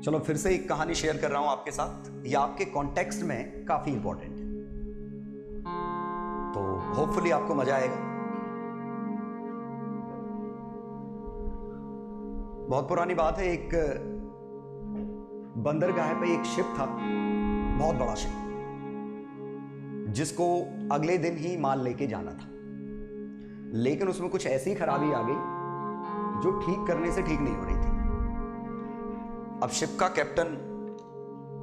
चलो फिर से एक कहानी शेयर कर रहा हूं आपके साथ। ये आपके कॉन्टेक्स्ट में काफी इंपॉर्टेंट है, तो होपफुली आपको मजा आएगा। बहुत पुरानी बात है, एक बंदरगाह पे एक शिप था, बहुत बड़ा शिप, जिसको अगले दिन ही माल लेके जाना था। लेकिन उसमें कुछ ऐसी खराबी आ गई जो ठीक करने से ठीक नहीं हो रही थी। अब शिप का कैप्टन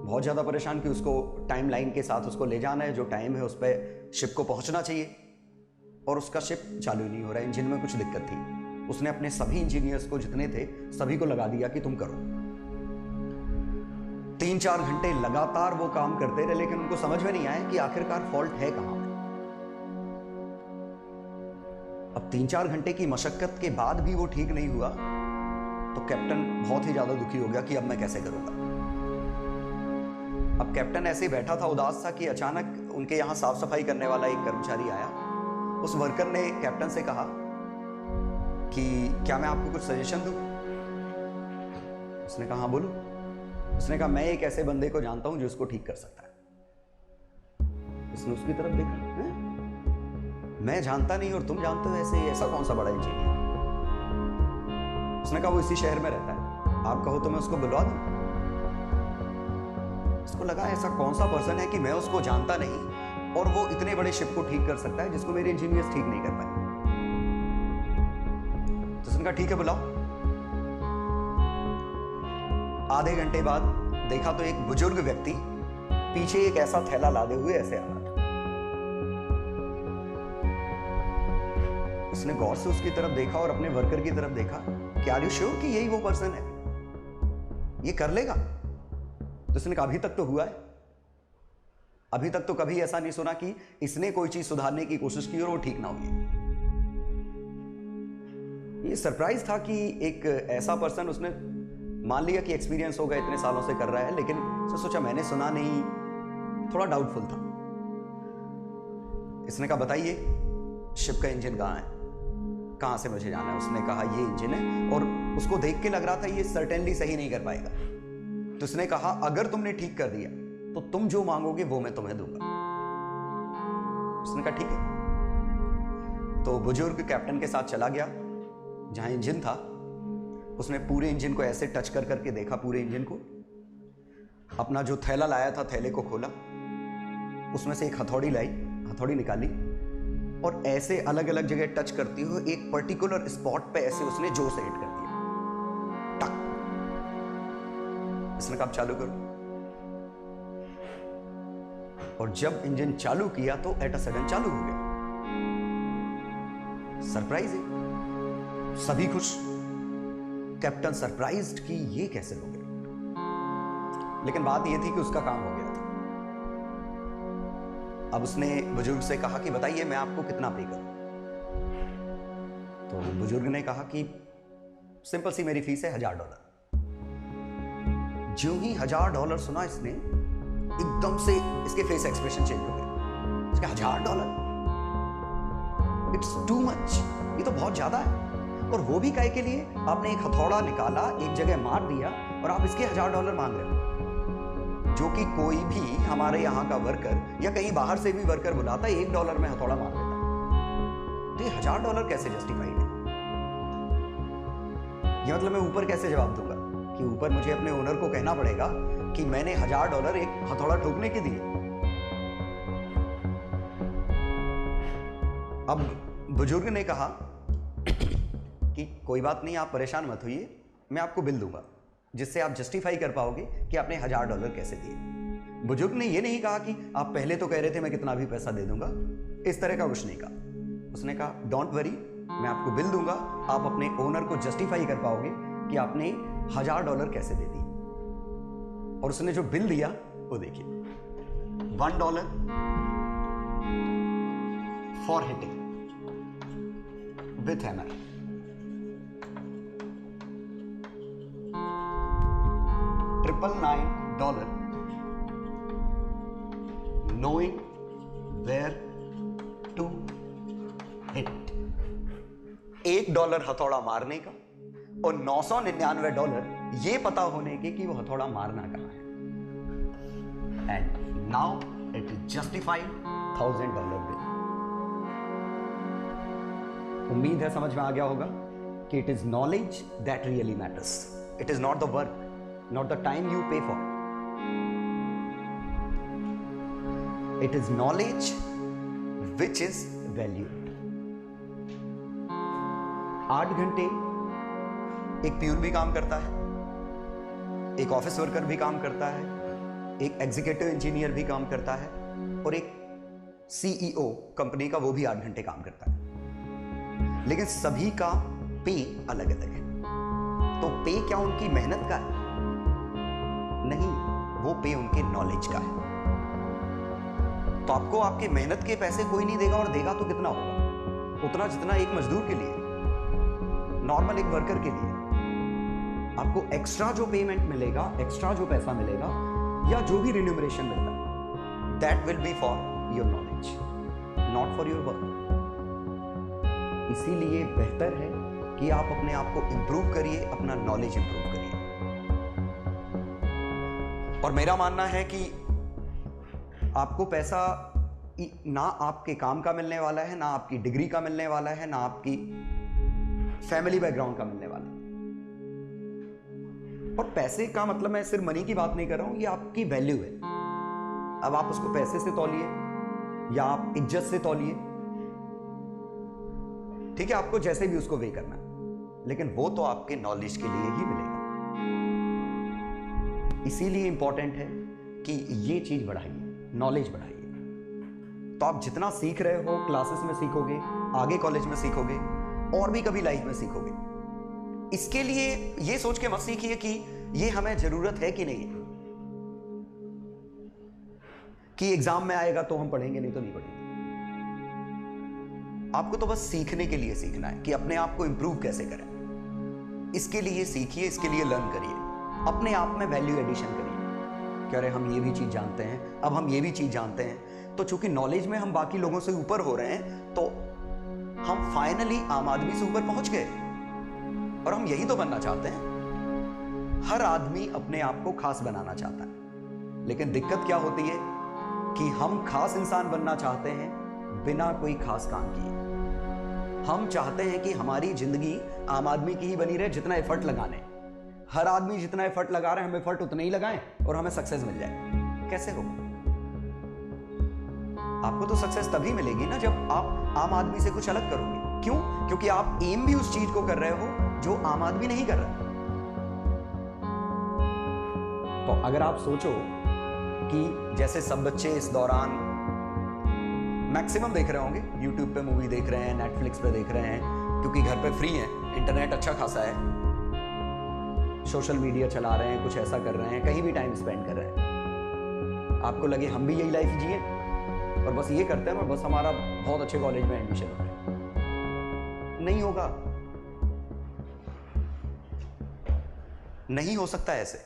बहुत ज्यादा परेशान कि उसको टाइम लाइन के साथ उसको ले जाना है, जो टाइम है उस पर शिप को पहुंचना चाहिए, और उसका शिप चालू ही नहीं हो रहा है। इंजन में कुछ दिक्कत थी। उसने अपने सभी इंजीनियर्स को, जितने थे सभी को लगा दिया कि तुम करो। 3-4 घंटे लगातार वो काम करते रहे, लेकिन उनको समझ में नहीं आया कि आखिरकार फॉल्ट है कहां। अब 3-4 घंटे की मशक्कत के बाद भी वो ठीक नहीं हुआ, तो कैप्टन बहुत ही ज्यादा दुखी हो गया कि अब मैं कैसे करूंगा। अब कैप्टन ऐसे ही बैठा था, उदास था, कि अचानक उनके यहां साफ सफाई करने वाला एक कर्मचारी आया। उस वर्कर ने कैप्टन से कहा कि क्या मैं आपको कुछ सजेशन दूं? उसने कहा हाँ बोलो। उसने कहा मैं एक ऐसे बंदे को जानता हूं जो इसको ठीक कर सकता है। उसने उसकी तरफ देखा, है? मैं जानता नहीं और तुम जानते हो, ऐसा कौन सा बड़ा इंजीनियर? उसने कहा वो इसी शहर में रहता है, आप कहो तो मैं उसको बुलवा दूं। उसको लगा ऐसा कौन सा पर्सन है कि मैं उसको जानता नहीं और वो इतने बड़े शिप को ठीक कर सकता है जिसको मेरे इंजीनियर्स ठीक नहीं कर पाए। तो उसने कहा ठीक है बुलाओ। आधे घंटे बाद देखा तो एक बुजुर्ग व्यक्ति पीछे एक ऐसा थैला लादे हुए ऐसे आ रहा था। उसने गौर से उसकी तरफ देखा और अपने वर्कर की तरफ देखा कि आर यू श्योर कि यही वो पर्सन है, ये कर लेगा? तो उसने कहा अभी तक तो हुआ है, अभी तक तो कभी ऐसा नहीं सुना कि इसने कोई चीज सुधारने की कोशिश की और वो ठीक ना हुई। ये सरप्राइज था कि एक ऐसा पर्सन, उसने मान लिया कि एक्सपीरियंस होगा, इतने सालों से कर रहा है, लेकिन उसने सोचा मैंने सुना नहीं, थोड़ा डाउटफुल था। इसने कहा बताइए शिप का इंजन कहां है, कहां से मुझे जाना है? उसने कहा ये इंजन है, और उसको देख के लग रहा था ये सर्टेनली सही नहीं कर पाएगा। तो उसने कहा अगर तुमने ठीक कर दिया तो तुम जो मांगोगे वो मैं तुम्हें दूंगा। उसने कहा ठीक है। तो बुजुर्ग कैप्टन के साथ चला गया जहां इंजन था। उसने पूरे इंजन को ऐसे टच कर करके देखा, पूरे इंजन को। अपना जो थैला लाया था थैले को खोला, उसमें से एक हथौड़ी लाई, हथौड़ी निकाली और ऐसे अलग अलग जगह टच करती हुए एक पर्टिकुलर स्पॉट पे ऐसे उसने जोर से हिट कर दिया, टक। इसने कहा चालू करो, और जब इंजन चालू किया तो एट अ सडन चालू हो गया। सरप्राइज है, सभी खुश। कैप्टन सरप्राइज्ड कि ये कैसे हो गया, लेकिन बात यह थी कि उसका काम हो गया था। अब उसने बुजुर्ग से कहा कि बताइए मैं आपको कितना पे करूं? तो बुजुर्ग ने कहा कि सिंपल सी मेरी फीस है $1000। जो ही $1000 सुना इसने, एकदम से इसके फेस एक्सप्रेशन चेंज हो गया। उसका $1000, इट्स टू मच, ये तो बहुत ज्यादा है। और वो भी काहे के लिए? आपने एक हथौड़ा निकाला, एक जगह मार दिया, और आप इसके $1000 मांग रहे हो, जो कि कोई भी हमारे यहाँ का वर्कर या कहीं बाहर से भी वर्कर बुलाता $1 में हथौड़ा मार देता। तो ये $1000 कैसे जस्टिफाइड है? ये मतलब मैं ऊपर कैसे जवाब दूंगा कि ऊपर मुझे अपने ओनर को कहना पड़ेगा कि मैंने $1000 एक हथौड़ा ठोकने के दिए। अब बुजुर्ग ने कहा कि कोई बात नहीं, आप परेशान मत होइए, मैं आपको बिल दूंगा जिससे आप जस्टिफाई कर पाओगे कि आपने $1000 कैसे दिए। बुजुर्ग ने यह नहीं कहा कि आप पहले तो कह रहे थे मैं कितना भी पैसा दे दूंगा, इस तरह का कुछ नहीं कहा। उसने कहा डोंट वरी, मैं आपको बिल दूंगा, आप अपने ओनर को जस्टिफाई कर पाओगे कि आपने $1000 कैसे दे दिए। और उसने जो बिल दिया वो देखिए, $1 for hitting with hammer, $999 knowing where to hit। $1 हथौड़ा मारने का और $999 ये पता होने के कि वो हथौड़ा मारना कहां है। And now it is justified $1,000 bill. उम्मीद है समझ में आ गया होगा कि it is knowledge that really matters. It is not the work, not the time you pay for, it is knowledge which is valued. 8 घंटे एक प्यून भी काम करता है, एक ऑफिस वर्कर भी काम करता है, एक एग्जीक्यूटिव इंजीनियर भी काम करता है, और एक सीईओ कंपनी का वो भी 8 घंटे काम करता है। लेकिन सभी का पे अलग अलग है। तो पे क्या उनकी मेहनत का है? नहीं, वो पे उनके नॉलेज का है। तो आपको आपके मेहनत के पैसे कोई नहीं देगा, और देगा तो कितना होगा? उतना जितना एक मजदूर के लिए, नॉर्मल एक वर्कर के लिए। आपको एक्स्ट्रा जो पेमेंट मिलेगा, एक्स्ट्रा जो पैसा मिलेगा, या जो भी रिन्यूमरेशन मिलता है, that will be for your knowledge, not for your work. इसीलिए बेहतर है कि आप अपने आप को इंप्रूव करिए, अपना नॉलेज इंप्रूव करिए। और मेरा मानना है कि आपको पैसा ना आपके काम का मिलने वाला है, ना आपकी डिग्री का मिलने वाला है, ना आपकी फैमिली बैकग्राउंड का मिलने वाला है। और पैसे का मतलब मैं सिर्फ मनी की बात नहीं कर रहा हूं, ये आपकी वैल्यू है। अब आप उसको पैसे से तौलिए या आप इज्जत से तौलिए, ठीक है, आपको जैसे भी उसको वे करना, लेकिन वो तो आपके नॉलेज के लिए ही मिलेगा। इसीलिए इंपॉर्टेंट है कि ये चीज बढ़ाइए, नॉलेज बढ़ाइए। तो आप जितना सीख रहे हो, क्लासेस में सीखोगे, आगे कॉलेज में सीखोगे, और भी कभी लाइफ में सीखोगे। इसके लिए ये सोच के मत सीखिए कि ये हमें जरूरत है कि नहीं है, कि एग्जाम में आएगा तो हम पढ़ेंगे, नहीं तो नहीं पढ़ेंगे। आपको तो बस सीखने के लिए सीखना है कि अपने आप को इंप्रूव कैसे करें। इसके लिए सीखिए, इसके लिए लर्न करिए, अपने आप में वैल्यू एडिशन करिए कि अरे हम ये भी चीज जानते हैं, अब हम ये भी चीज जानते हैं। तो चूंकि नॉलेज में हम बाकी लोगों से ऊपर हो रहे हैं, तो हम फाइनली आम आदमी से ऊपर पहुंच गए। और हम यही तो बनना चाहते हैं। हर आदमी अपने आप को खास बनाना चाहता है, लेकिन दिक्कत क्या होती है कि हम खास इंसान बनना चाहते हैं बिना कोई खास काम किए। हम चाहते हैं कि हमारी जिंदगी आम आदमी की ही बनी रहे, जितना एफर्ट लगाने। हर आदमी जितना एफर्ट लगा रहे हैं, हम एफर्ट उतना ही लगाएं और हमें सक्सेस मिल जाए। कैसे होगा? आपको तो सक्सेस तभी मिलेगी ना जब आप आम आदमी से कुछ अलग करोगे। क्यों? क्योंकि आप एम भी उस चीज को कर रहे हो जो आम आदमी नहीं कर रहा। तो अगर आप सोचो कि जैसे सब बच्चे इस दौरान मैक्सिमम देख रहे होंगे, यूट्यूब पे मूवी देख रहे हैं, नेटफ्लिक्स पे देख रहे हैं, क्योंकि घर पे फ्री हैं, इंटरनेट अच्छा खासा है, सोशल मीडिया चला रहे हैं, कुछ ऐसा कर रहे हैं, कहीं भी टाइम स्पेंड कर रहे हैं। आपको लगे हम भी यही लाइफ जिए और बस ये करते हैं और बस हमारा बहुत अच्छे कॉलेज में एडमिशन हो जाए। नहीं होगा, नहीं हो सकता ऐसे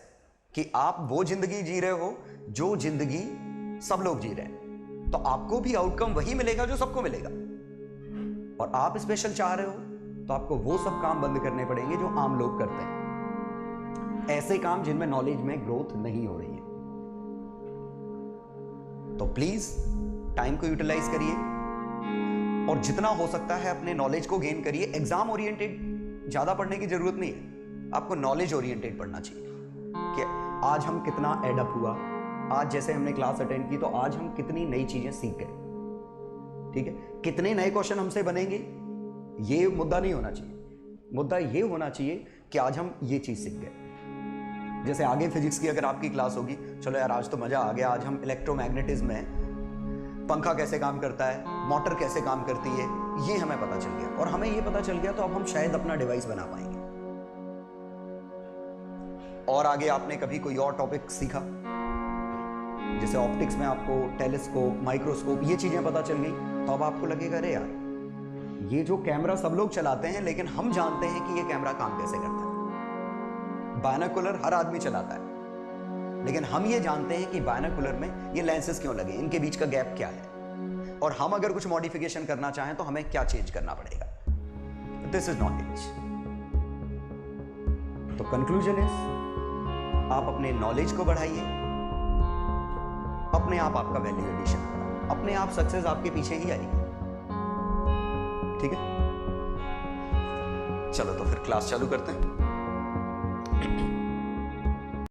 कि आप वो जिंदगी जी रहे हो जो जिंदगी सब लोग जी रहे हैं। तो आपको भी आउटकम वही मिलेगा जो सबको मिलेगा। और आप स्पेशल चाह रहे हो तो आपको वो सब काम बंद करने पड़ेंगे जो आम लोग करते हैं, ऐसे काम जिनमें नॉलेज में ग्रोथ नहीं हो रही है। तो प्लीज टाइम को यूटिलाइज करिए और जितना हो सकता है अपने नॉलेज को गेन करिए। एग्जाम ओरिएंटेड ज्यादा पढ़ने की जरूरत नहीं है, आपको नॉलेज ओरिएंटेड पढ़ना चाहिए कि आज हम कितना एडअप हुआ, आज जैसे हमने क्लास अटेंड की तो आज हम कितनी नई चीजें सीख गए। ठीक है, कितने नए क्वेश्चन हमसे बनेंगे ये मुद्दा नहीं होना चाहिए। मुद्दा ये होना चाहिए कि आज हम ये चीज सीख गए। जैसे आगे फिजिक्स की अगर आपकी क्लास होगी, चलो यार आज तो मजा आ गया, आज हम इलेक्ट्रोमैग्नेटिज्म में पंखा कैसे काम करता है, मोटर कैसे काम करती है, ये हमें पता चल गया। और हमें ये पता चल गया तो अब हम शायद अपना डिवाइस बना पाएंगे। और आगे आपने कभी कोई और टॉपिक सीखा, जैसे ऑप्टिक्स में आपको टेलीस्कोप, माइक्रोस्कोप, ये चीजें पता चल गई, तो अब आपको लगेगा अरे यार ये जो कैमरा सब लोग चलाते हैं लेकिन हम जानते हैं कि ये कैमरा काम कैसे करता है। बायनोकुलर हर आदमी चलाता है, लेकिन हम ये जानते हैं कि बायनोकुलर में ये लेंसेज क्यों लगे, इनके बीच का गैप क्या है, और हम अगर कुछ मॉडिफिकेशन करना चाहें तो हमें क्या चेंज करना पड़ेगा। This is knowledge. तो कंक्लूजन इज आप अपने नॉलेज को बढ़ाइए, अपने आप आपका वैल्यू एडिशन करा, अपने आप सक्सेस आपके पीछे ही आएगी। ठीक है, चलो तो फिर क्लास चालू करते हैं।